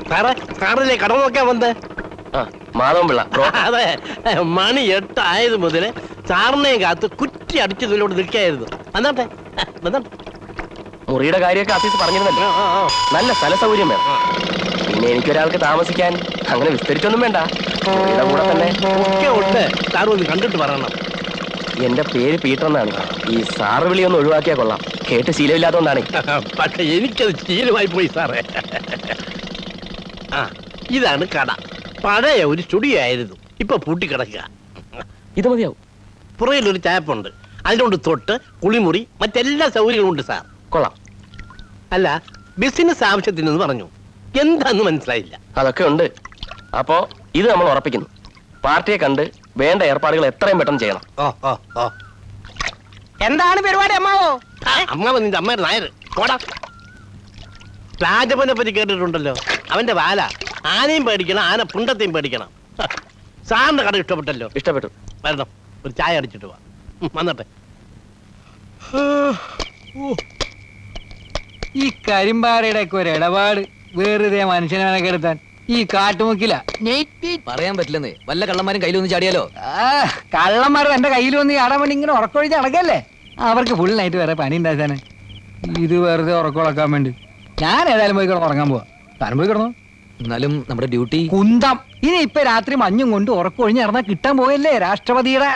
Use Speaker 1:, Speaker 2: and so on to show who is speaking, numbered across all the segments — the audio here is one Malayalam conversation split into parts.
Speaker 1: സാറേ സാറിലെ കട നോക്കാൻ വന്നേ?
Speaker 2: മാധവൻപിള്ള.
Speaker 1: അതെ, മണി 8 ആയത് മുതല് സാറിനെയും കാത്ത് കുറ്റി അടിച്ചതിലോട്ട് നിൽക്കായിരുന്നു. വന്നാട്ടെ വന്നാട്ടെ.
Speaker 2: മുറിയുടെ കാര്യമൊക്കെ ആഫീസ് പറഞ്ഞിരുന്നല്ലോ. നല്ല സ്ഥല സൗകര്യം വേണം. പിന്നെ എനിക്കൊരാൾക്ക് താമസിക്കാൻ അങ്ങനെ വിസ്തരിച്ചൊന്നും വേണ്ട. മുറിയുടെ കൂടെ തന്നെ
Speaker 1: ഒക്കെ ഉണ്ട്. സാർ ഒന്ന് കണ്ടിട്ട് പറയണം.
Speaker 2: എന്റെ പേര് പീറ്റർ എന്നാണ്. ഈ സാറ് വിളി ഒന്ന് ഒഴിവാക്കിയാ കൊള്ളാം. കേട്ട് ശീലമില്ലാത്തതുകൊണ്ടാണ്.
Speaker 1: പക്ഷെ എനിക്കത് ശീലമായി പോയി സാറേ. ഇതാണ് കട. പഴയ ഒരു സ്റ്റുഡിയോ ആയിരുന്നു, ഇപ്പൊ പൂട്ടിക്കിടക്കുക.
Speaker 2: ഇത് മതിയാവും.
Speaker 1: പുറകിലൊരു ചായപ്പുണ്ട്, അതിനോട് തൊട്ട് കുളിമുറി മറ്റെല്ലാ സൗകര്യങ്ങളും ഉണ്ട് സാർ.
Speaker 2: കൊള്ളാം.
Speaker 1: അല്ല, ബിസിനസ് ആവശ്യത്തിനെന്ന് പറഞ്ഞു, എന്താന്ന് മനസ്സിലായില്ല.
Speaker 2: അതൊക്കെ ഉണ്ട്. അപ്പോ ഇത് നമ്മൾ ഉറപ്പിക്കുന്നു. പാർട്ടിയെ കണ്ട് വേണ്ട ഏർപ്പാടുകൾ എത്രയും പെട്ടെന്ന് ചെയ്യണം.
Speaker 3: എന്താണ് പരിപാടി അമ്മാവോ?
Speaker 1: അമ്മാവ നിന്റെ അമ്മയുടെ നായർ പോടാ. രാജപ്പനെ പറ്റി കേട്ടിട്ടുണ്ടല്ലോ, അവന്റെ വാല. ആനയും പേടിക്കണം, ആന പുണ്ടത്തെയും പേടിക്കണം. സാറിന്റെ കട ഇഷ്ടപ്പെട്ടല്ലോ?
Speaker 2: ഇഷ്ടപ്പെട്ടു.
Speaker 1: വരണം, ഒരു ചായ അടിച്ചിട്ട് വാ. വന്നട്ടെ.
Speaker 3: ഈ കരിമ്പാറയുടെ ഒക്കെ ഒരു ഇടപാട് വെറുതെ മനുഷ്യനെ കെടുത്താൻ ഈ കാട്ടുമുക്കില
Speaker 4: പറയാൻ പറ്റില്ലെന്നേ. വല്ല കള്ളന്മാരും കയ്യിലൊന്ന് ചാടിയാലോ?
Speaker 3: കള്ളന്മാർ എന്റെ കയ്യിൽ വന്ന് ചാടാൻ വേണ്ടി ഇങ്ങനെ ഉറക്കൊഴിച്ച് നടക്കല്ലേ? അവർക്ക് ഫുൾ നൈറ്റ് വേറെ പണി ഉണ്ടാക്കാന്. ഇത് വെറുതെ ഉറക്കുളക്കാൻ വേണ്ടി ഞാൻ ഏതായാലും പോയി കിടന്ന് ഉറങ്ങാൻ പോവാ. താനും പോയി കിടന്നു.
Speaker 4: എന്നാലും നമ്മുടെ ഡ്യൂട്ടി
Speaker 3: കുന്തം. ഇനി ഇപ്പൊ രാത്രി മഞ്ഞും കൊണ്ട് ഉറക്കൊഴിഞ്ഞ് നടന്നാ കിട്ടാൻ പോയല്ലേ രാഷ്ട്രപതിയുടെ.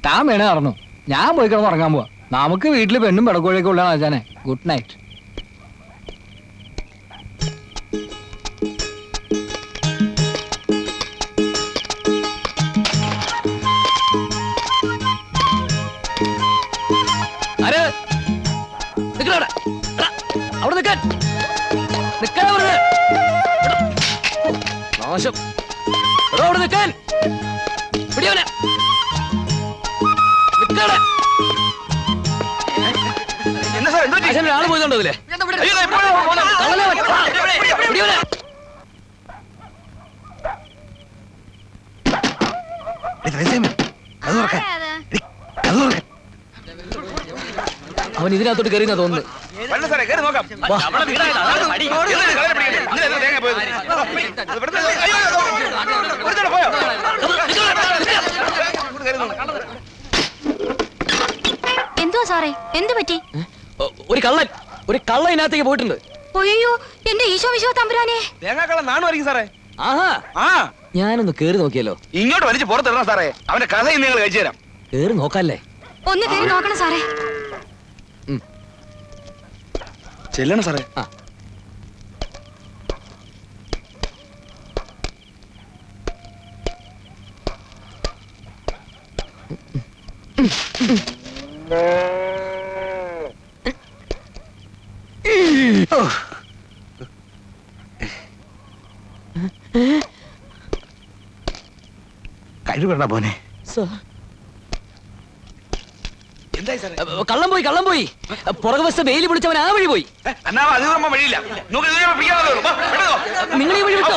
Speaker 3: താൻ വേണേ നടന്നു, ഞാൻ പോയി കിടന്ന് ഉറങ്ങാൻ പോവാ. നമുക്ക് വീട്ടില് പെണ്ണും പെടക്കോഴിയൊക്കെ ഉള്ളതാണ് ആചാനെ. Good night.
Speaker 4: അവിടെ നിൽക്കാൻ നാശം. അവിടെ നിൽക്കാൻ ആള് പോയതുണ്ടോ ഇതിലെ? അവൻ ഇതിനകത്തോട്ട് കയറിയെന്നാ തോന്നുന്നു.
Speaker 5: എന്തുവാ സാറേ, എന്ത് പറ്റി?
Speaker 4: ഒരു കള്ള ഇതിനകത്തേക്ക് പോയിട്ടുണ്ട്.
Speaker 5: അയ്യോ, എന്റെ ഈശോ വിശോ തമ്പുരാനെ.
Speaker 6: തേങ്ങാക്കള്ള നാണുമായിരിക്കും സാറേ.
Speaker 4: ഞാനൊന്ന് കേറി നോക്കിയല്ലോ.
Speaker 6: ഇങ്ങോട്ട് വലിച്ച് പുറത്തിടണം സാറേ. അവന്റെ കഥ നിങ്ങൾ കഴിച്ചു തരാം.
Speaker 4: കേറി നോക്കാല്ലേ?
Speaker 5: ഒന്ന് കേറി നോക്കണം സാറേ.
Speaker 6: ചെല്ലണം സാറേ.
Speaker 1: കഴിവണ്ട പോനെ.
Speaker 4: കള്ളം പോയി. പുറകു വശത്ത് വെയിൽ വിളിച്ചവൻ ആ വഴി പോയി.
Speaker 6: വഴിയില്ല.
Speaker 4: നിങ്ങൾ ഈ വഴി വിട്ടോ?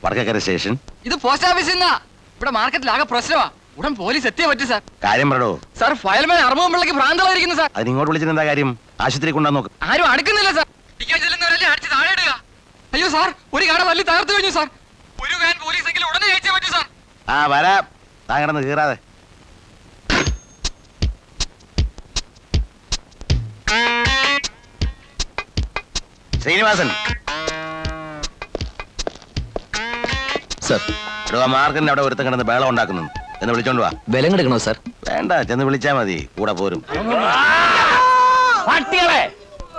Speaker 1: വടക്കേക്കര സ്റ്റേഷൻ.
Speaker 3: ഇത് പോസ്റ്റ് ഓഫീസിൽ നിന്നാ. ഇവിടെ മാർക്കറ്റിൽ ആകെ പ്രശ്നമാ. ഉടൻ പോലീസ് എത്തിയേ പറ്റൂ സാർ.
Speaker 1: കാര്യം പറയടോ.
Speaker 3: സാർ ഫയൽമാൻ അറുമുഖം പിള്ളക്ക് ഭ്രാന്തളായിരിക്കുന്നു സാർ.
Speaker 1: അതിന് ഇങ്ങോട്ട് വിളിച്ചിട്ട് എന്താ കാര്യം? ആശുപത്രി കൊണ്ടുവന്ന് നോക്ക്.
Speaker 3: ആരും അടുക്കുന്നില്ല സാർ. അടിച്ച് താഴെ ഇടുക. അയ്യോ സാർ, ഒരു കട തല്ലി തകർത്തു കഴിഞ്ഞു സാർ. ഒരു വാൻ പോലീസ് എങ്കിലും ഉടനെ അയച്ചേ പറ്റൂ സാർ.
Speaker 1: വരാം. താൻ കിടന്ന് കീറാതെ. ശ്രീനിവാസൻ
Speaker 4: സർ,
Speaker 1: മാർക്കറ്റിന്റെ അവിടെ ഒരുത്തം കിടന്ന് ബേളം ഉണ്ടാക്കുന്നു എന്ന് വിളിച്ചോണ്ട് വാ.
Speaker 4: വിലം എടുക്കണോ സാർ?
Speaker 1: വേണ്ട, ചെന്ന് വിളിച്ചാ മതി, കൂടെ പോരും.
Speaker 3: പട്ടികളെ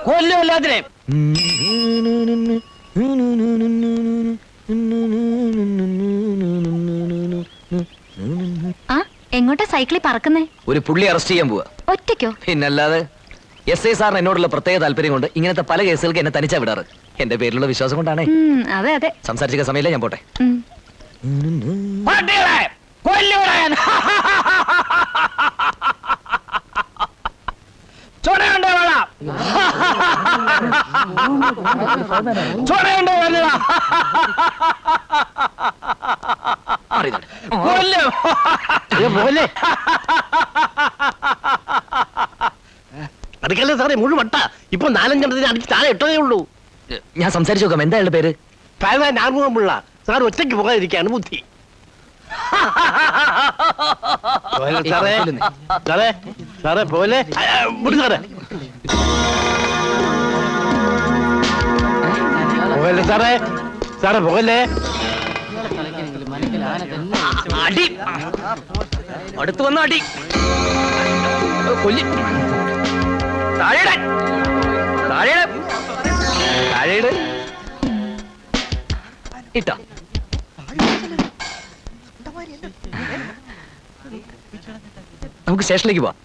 Speaker 3: കൊല്ലുമില്ലാതിനെ.
Speaker 5: എങ്ങോട്ടാ സൈക്കിളിൽ പറക്കുന്നേ?
Speaker 4: ഒരു പുള്ളി അറസ്റ്റ് ചെയ്യാൻ പോവാ.
Speaker 5: ഒറ്റയ്ക്കോ?
Speaker 4: പിന്നല്ലാതെ. എസ് ഐ സാറിന് എന്നോടുള്ള പ്രത്യേക താല്പര്യം കൊണ്ട് ഇങ്ങനത്തെ പല കേസുകൾക്ക് എന്നെ തനിച്ചാ വിടാറ്. എന്റെ പേരിലുള്ള വിശ്വാസം കൊണ്ടാണേ.
Speaker 5: അതെ അതെ.
Speaker 4: സംസാരിച്ച സമയമില്ല, ഞാൻ പോട്ടെ.
Speaker 1: അടുക്കല്ലേ സാറേ, മുഴുവട്ട ഇപ്പൊ 4-5 അടിച്ച് താഴെ ഇട്ടതേ ഉള്ളൂ.
Speaker 4: ഞാൻ സംസാരിച്ചു നോക്കാം. എന്താ അയാളുടെ പേര്?
Speaker 1: ആർമുഖം പിള്ള. സാർ ഒറ്റയ്ക്ക് പോകാതിരിക്കാണ് ബുദ്ധി. സാറേ സാറേ സാറേ പോലെ സാറേ പോകല്ലേ സാറേ, സാറേ പോകല്ലേ.
Speaker 4: അടി അടുത്ത് വന്ന അടി കൊല്ലി. താഴെയിട്, താഴെയിട്, താഴെയിട്. ഇട്ടോ. നമുക്ക് സ്റ്റേഷനിലേക്ക് പോവാം.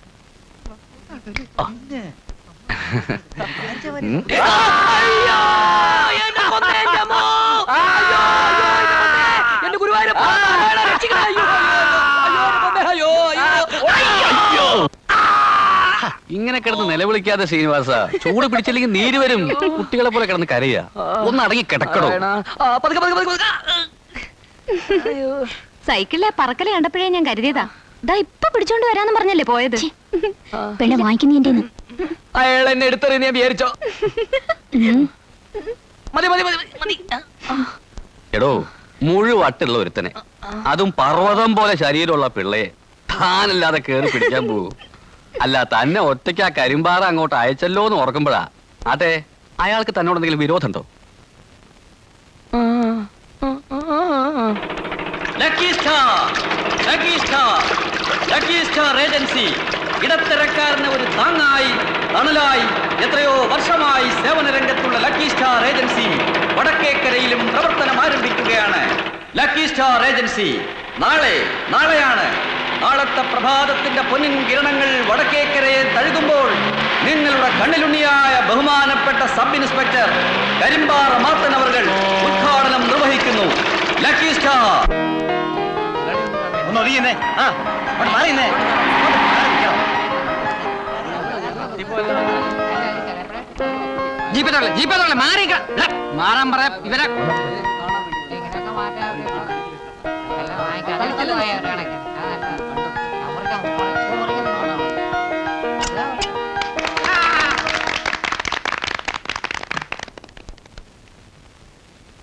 Speaker 7: ഇങ്ങനെ കിടന്ന് നിലവിളിക്കാതെ ശ്രീനിവാസ, ചൂട് പിടിച്ചില്ലെങ്കിൽ നീര് വരും. കുട്ടികളെ പോലെ കിടന്ന് കരയാ. ഒന്ന് അടങ്ങി കിടക്കണോ?
Speaker 5: സൈക്കിളിലെ പറക്കല് കണ്ടപ്പോഴേ ഞാൻ കരുതിയതാ. ദാ ഇപ്പൊ പിടിച്ചോണ്ട് വരാന്ന് പറഞ്ഞല്ലേ പോയത്. പെണ്ണെ വാങ്ങിക്കുന്നതിന്റെ
Speaker 4: അയാൾ എന്നെ എടുത്തെറിയ ഞാൻ വിചാരിച്ചോ? മതി മതി മതി മതി.
Speaker 7: എടോ, മുഴുവട്ടുള്ള ഒരുത്തനെ, അതും പർവ്വതം പോലെ ശരീരമുള്ള പിള്ളയെ താനല്ലാതെ കേറി പിടിക്കാൻ പോകും. അല്ല, തന്നെ ഒറ്റയ്ക്ക് ആ കരിമ്പാറ അങ്ങോട്ട് അയച്ചല്ലോ എന്ന് ഓർക്കുമ്പോഴാ. ആട്ടെ, അയാൾക്ക് തന്നോട് എന്തെങ്കിലും വിരോധമുണ്ടോ?
Speaker 8: Lucky star, lucky star, lucky star agency ഇടത്തരക്കാരന് ഒരു താങ്ങായി തണലായി എത്രയോ വർഷമായി സേവന രംഗത്തുള്ള ലക്കി സ്റ്റാർ ഏജൻസി വടക്കേക്കരയിലും പ്രവർത്തനം ആരംഭിക്കുകയാണ്. ലക്കി സ്റ്റാർ ഏജൻസി നാളെയാണ്. നാളത്തെ പ്രഭാതത്തിന്റെ പൊന്നിൻ കിരണങ്ങൾ വടക്കേക്കരയെ തഴുകുമ്പോൾ നിങ്ങളുടെ കണ്ണിലുണ്ണിയായ ബഹുമാനപ്പെട്ട സബ് ഇൻസ്പെക്ടർ കരിമ്പാറ മാത്തൻ അവർ ഉദ്ഘാടനം നിർവഹിക്കുന്നു. Lucky star.
Speaker 3: മാറാൻ പറയാ ഇവരെ.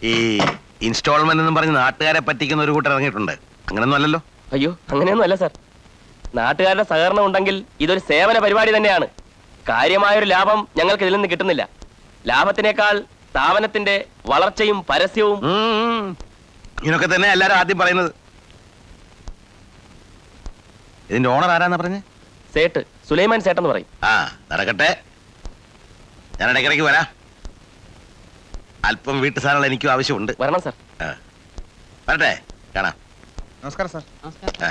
Speaker 6: ഈ ഇൻസ്റ്റാൾമെന്റ് എന്നും പറഞ്ഞ് നാട്ടുകാരെ പറ്റിക്കുന്ന ഒരു കൂട്ടർ ഇറങ്ങിയിട്ടുണ്ട്. അങ്ങനൊന്നും അല്ലല്ലോ.
Speaker 2: അയ്യോ, അങ്ങനെയൊന്നും അല്ല സാർ. നാട്ടുകാരുടെ സഹകരണം ഉണ്ടെങ്കിൽ ഇതൊരു സേവന പരിപാടി തന്നെയാണ്. കാര്യമായൊരു ലാഭം ഞങ്ങൾക്ക് ഇതിൽ നിന്ന് കിട്ടുന്നില്ല. ലാഭത്തിനേക്കാൾ സ്ഥാപനത്തിന്റെ വളർച്ചയും പരസ്യവും.
Speaker 6: ഇങ്ങനൊക്കെ തന്നെ എല്ലാരും ആദ്യം പറയുന്നത്. ഇതിന്റെ ഓണർ ആരാന്നാ പറഞ്ഞേ?
Speaker 2: സേട്ട്, സുലൈമാൻ സേട്ടെന്ന് പറയും.
Speaker 6: ആ, നടക്കട്ടെ. ഞാൻ ഇടയ്ക്കിടയ്ക്ക് വരാം. അല്പം വീട്ടു സാധനങ്ങൾ എനിക്കും ആവശ്യമുണ്ട്.
Speaker 2: വരണം സാർ.
Speaker 6: വരട്ടെ, കാണാം.
Speaker 9: നമസ്കാരം സാർ.
Speaker 6: ആ, ആ.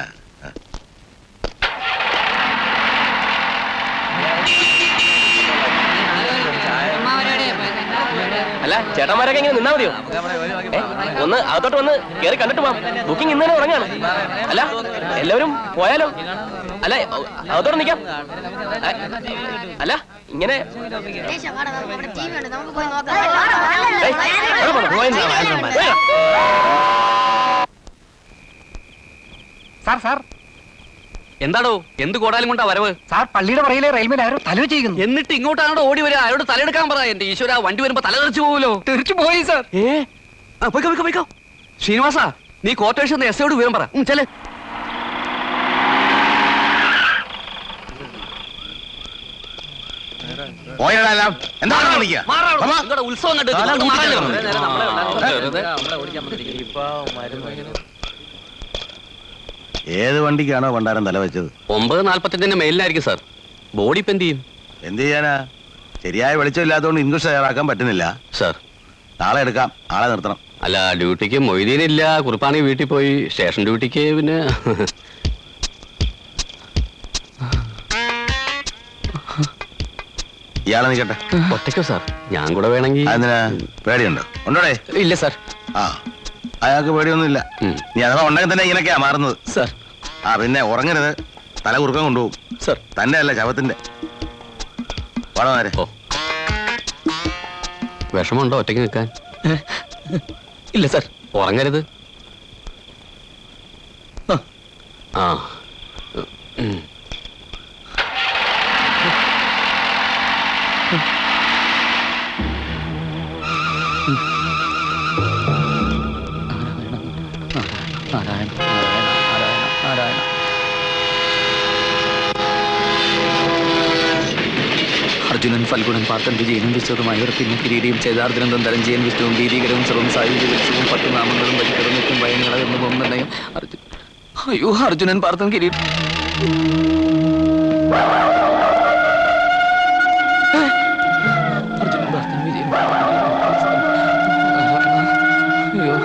Speaker 2: അല്ല, ചേട്ടന്മാരൊക്കെ ഇങ്ങനെ നിന്നാ മതിയോ? ഒന്ന് അകത്തോട്ട് വന്ന് കേറി കണ്ടിട്ട് പോവാം. ബുക്കിംഗ് ഇന്നലെ തുടങ്ങാണ്. അല്ല, എല്ലാവരും പോയാലോ? അല്ല, അകത്തോട്ട് നിൽക്കാം. അല്ല, ഇങ്ങനെ
Speaker 3: സാർ സാർ
Speaker 7: എന്താടോ, എന്ത് കോടാലും കൊണ്ടാ വരവ്?
Speaker 3: സാർ, പള്ളിയുടെ പറയിലെ റെയിൽവേ ആരോ തല ചെയ്യുന്നു.
Speaker 7: എന്നിട്ട് ഇങ്ങോട്ടാണോ ഓടി വരിക? അയാളോട് തലയെടുക്കാൻ പറ. എന്റെ ഈശ്വര, വണ്ടി വരുമ്പോ തല തെറിച്ചു പോവുമല്ലോ.
Speaker 3: തിരിച്ചു പോയി സാർ.
Speaker 7: പോയിക്കോ. ശ്രീനിവാസ, നീ ക്വാർട്ടേഴ്സ് എസ്ഐയോട് വിവരം പറ. ചെല്.
Speaker 6: പോയതെല്ലാം എന്താണ് വിളിക്കുക?
Speaker 7: നിങ്ങളുടെ ഉത്സവം കണ്ടു.
Speaker 6: ഏത് വണ്ടിക്കാണോ പണ്ടാരം തല വെച്ചത്?
Speaker 7: 9:45 മെയിലിനായിരിക്കും സാർ. ബോഡി ഇപ്പൊ എന്ത് ചെയ്യും?
Speaker 6: എന്ത് ചെയ്യാനാ? ശരിയായ വെളിച്ചമില്ലാത്തതുകൊണ്ട് ഇൻക്വസ്റ്റ് തയ്യാറാക്കാൻ പറ്റുന്നില്ല
Speaker 7: സാർ.
Speaker 6: നാളെ എടുക്കാം. ആളെ നിർത്തണം.
Speaker 7: അല്ല, ഡ്യൂട്ടിക്ക് മൊയ്തീനില്ല. കുറുപ്പാണി വീട്ടിൽ പോയി. സ്റ്റേഷൻ ഡ്യൂട്ടിക്ക് പിന്നെ
Speaker 6: ഇയാളെ നിൽക്കട്ടെ.
Speaker 7: ഒറ്റയ്ക്കോ സാർ? ഞാൻ കൂടെ വേണമെങ്കിൽ.
Speaker 6: അതിന് പേടിയുണ്ടോ? ഉണ്ടോടെ?
Speaker 7: ഇല്ല സാർ.
Speaker 6: ആ, അയാൾക്ക് പേടിയൊന്നുമില്ല. നീ അഥവാ ഉണ്ടെങ്കിൽ തന്നെ ഇങ്ങനെയൊക്കെയാ മാറുന്നത്.
Speaker 7: സാർ.
Speaker 6: ആ പിന്നെ ഉറങ്ങരുത്, തല കുറുക്കം കൊണ്ടുപോകും.
Speaker 7: സാർ.
Speaker 6: തന്റെ അല്ല, ശവത്തിന്റെ. വളമാരെ.
Speaker 7: ഓ, വിഷമമുണ്ടോ ഒറ്റയ്ക്ക് നിൽക്കാൻ? ഇല്ല സാർ. ഉറങ്ങരുത്. ആ.
Speaker 4: അർജുനൻ ഫൽഗുണൻ പാർത്തൻ വിജയനും വിശ്വതുമായ പിന്നെ കിരീടിയും ചേതാർദ്രന്തം ധനഞ്ജയൻ വിഷ്ണുവും ഭീതികരവും സർവം സായുധ വിളിച്ചവും 10 നാമങ്ങളും വഴിക്കിടന്നിട്ടും ഭയങ്ങളെന്നും ഒന്നയും അയ്യോ അർജുനൻ പാർത്തൻ കിരീടം. അർജുനൻ പാർത്തൻ വിജയൻ. അയ്യോ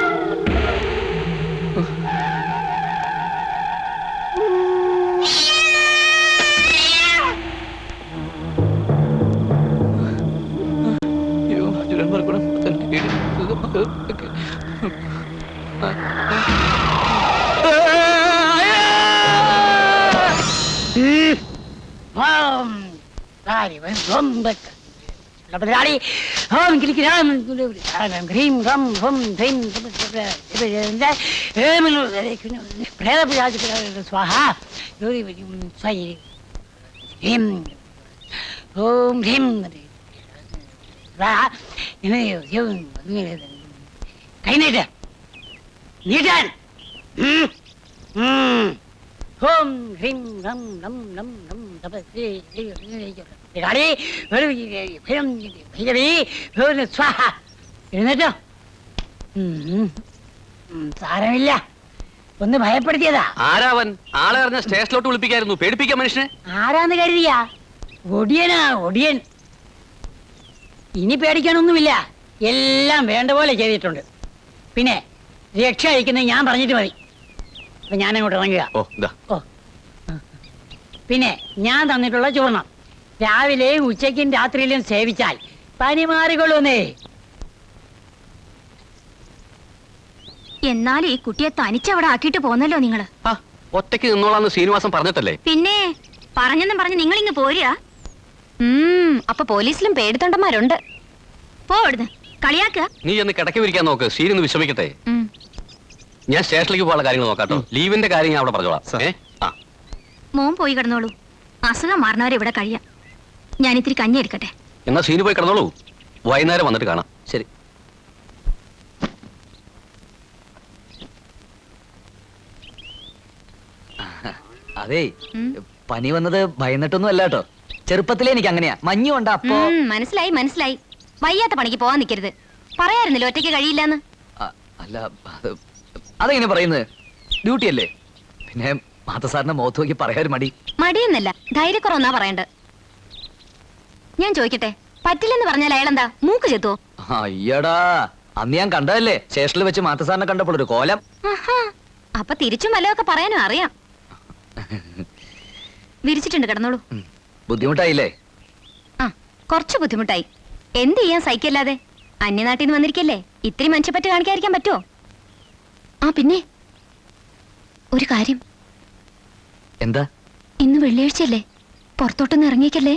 Speaker 9: സ്വാഹ ഓം ഹ്രീം കൈ നീട്ട് നീട്ടാൻ ഓം ഹ്രീം റം നം നം നം സ്വാഹ. എഴുന്നേറ്റോ? സാരമില്ല, ഒന്ന് ഭയപ്പെടുത്തിയതാ.
Speaker 7: ആരാവൻ? ആളെ അറിഞ്ഞ സ്റ്റേഷനിലോട്ട് വിളിപ്പിക്കായിരുന്നു, പേടിപ്പിക്കാൻ മനുഷ്യനെ.
Speaker 9: ആരാന്ന് കരുതിയാ? ഒടിയനാ, ഒടിയൻ. ഇനി പേടിക്കാനൊന്നുമില്ല, എല്ലാം വേണ്ട പോലെ ചെയ്തിട്ടുണ്ട്. പിന്നെ രക്ഷ അയക്കുന്നത് ഞാൻ പറഞ്ഞിട്ട് മതി. അപ്പൊ ഞാൻ അങ്ങോട്ട് ഇറങ്ങുക. ഓ, പിന്നെ ഞാൻ തന്നിട്ടുള്ള ചൂർണം രാവിലെയും ഉച്ചയ്ക്കും രാത്രിയിലും സേവിച്ചാൽ പനി മാറിക്കൊള്ളുന്നേ.
Speaker 5: എന്നാൽ ഈ കുട്ടിയെ തനിച്ചവിടെ ആക്കിയിട്ട് പോന്നല്ലോ നിങ്ങള്.
Speaker 7: ഒറ്റയ്ക്ക് നിന്നോളാന്ന് ശ്രീനിവാസൻ പറഞ്ഞിട്ടല്ലേ?
Speaker 5: പിന്നെ പറഞ്ഞെന്നും പറഞ്ഞ് നിങ്ങൾ ഇങ്ങ് പോരുക. അപ്പൊ പോലീസിലും പേടിത്തൊണ്ടന്മാരുണ്ട്. പോടുന്ന് കളിയാക്കുക.
Speaker 7: നീ എന്ന് കിടക്കി വിരിക്കാൻ നോക്ക്, ശ്രീനൊന്ന് വിശ്രമിക്കട്ടെ. ഞാൻ സ്റ്റേഷനിലേക്ക് പോകാനുള്ള കാര്യങ്ങൾ നോക്കാട്ടോ. ലീവിന്റെ കാര്യം ഞാൻ അവിടെ പറഞ്ഞോളാം.
Speaker 5: മോൻ പോയി കിടന്നോളൂ, അസുഖം മാറുന്നവരെ ഇവിടെ കഴിയാം. ഞാൻ ഇത്തിരി കഞ്ഞി എടുക്കട്ടെ.
Speaker 7: എന്നാ ശ്രീന് പോയി കിടന്നോളൂ, വൈകുന്നേരം വന്നിട്ട് കാണാം.
Speaker 4: ശരി. അതെ, പനി വന്നത് ഭയന്നിട്ടൊന്നും അല്ല കേട്ടോ. ചെറുപ്പത്തിലേ എനിക്ക് അങ്ങനെയാ. മഞ്ഞുണ്ട് അപ്പോ.
Speaker 5: മനസ്സിലായി മനസ്സിലായി. വയ്യാത്ത പണിക്ക് പോവാൻ നിൽക്കരുത്. പറയായിരുന്നല്ലോ ഒറ്റയ്ക്ക് കഴിയില്ലെന്ന്.
Speaker 4: അല്ല, അതെങ്ങനെ പറയുന്നത്? ഡ്യൂട്ടി അല്ലേ. പിന്നെ മാധസാറിന്റെ മുഖത്ത് നോക്കി പറയാൻ മടി.
Speaker 5: മടിയെന്നല്ല, ധൈര്യക്കുറവെന്നാ പറയണ്ടത്. ഞാൻ ചോദിക്കട്ടെ, പറ്റില്ലെന്ന് പറഞ്ഞാൽ അയാളെന്താ മൂക്ക് ചെത്തുവോ?
Speaker 4: അയ്യടാ, അന്ന് ഞാൻ കണ്ടതല്ലേ സ്റ്റേഷനിൽ വെച്ച് മാധസാറിനെ കണ്ടപ്പോൾ ഒരു കോലം.
Speaker 5: അപ്പൊ തിരിച്ചും വല്ലതൊക്കെ പറയാനും അറിയാം. വിരിച്ചിട്ടുണ്ട്, കിടന്നോളൂ.
Speaker 4: ബുദ്ധിമുട്ടായില്ലേ?
Speaker 5: ആ, കുറച്ച് ബുദ്ധിമുട്ടായി. എന്ത് ചെയ്യാൻ സഹിക്കല്ലാതെ. അന്യനാട്ടിൽ നിന്ന് വന്നിരിക്കല്ലേ, ഇത്തിരി മനുഷ്യപ്പറ്റ് കാണിക്കാതിരിക്കാൻ പറ്റുമോ? ആ പിന്നെ ഒരു കാര്യം.
Speaker 4: എന്താ?
Speaker 5: ഇന്ന് വെള്ളിയാഴ്ചയല്ലേ, പുറത്തോട്ടൊന്നും ഇറങ്ങിയേക്കല്ലേ.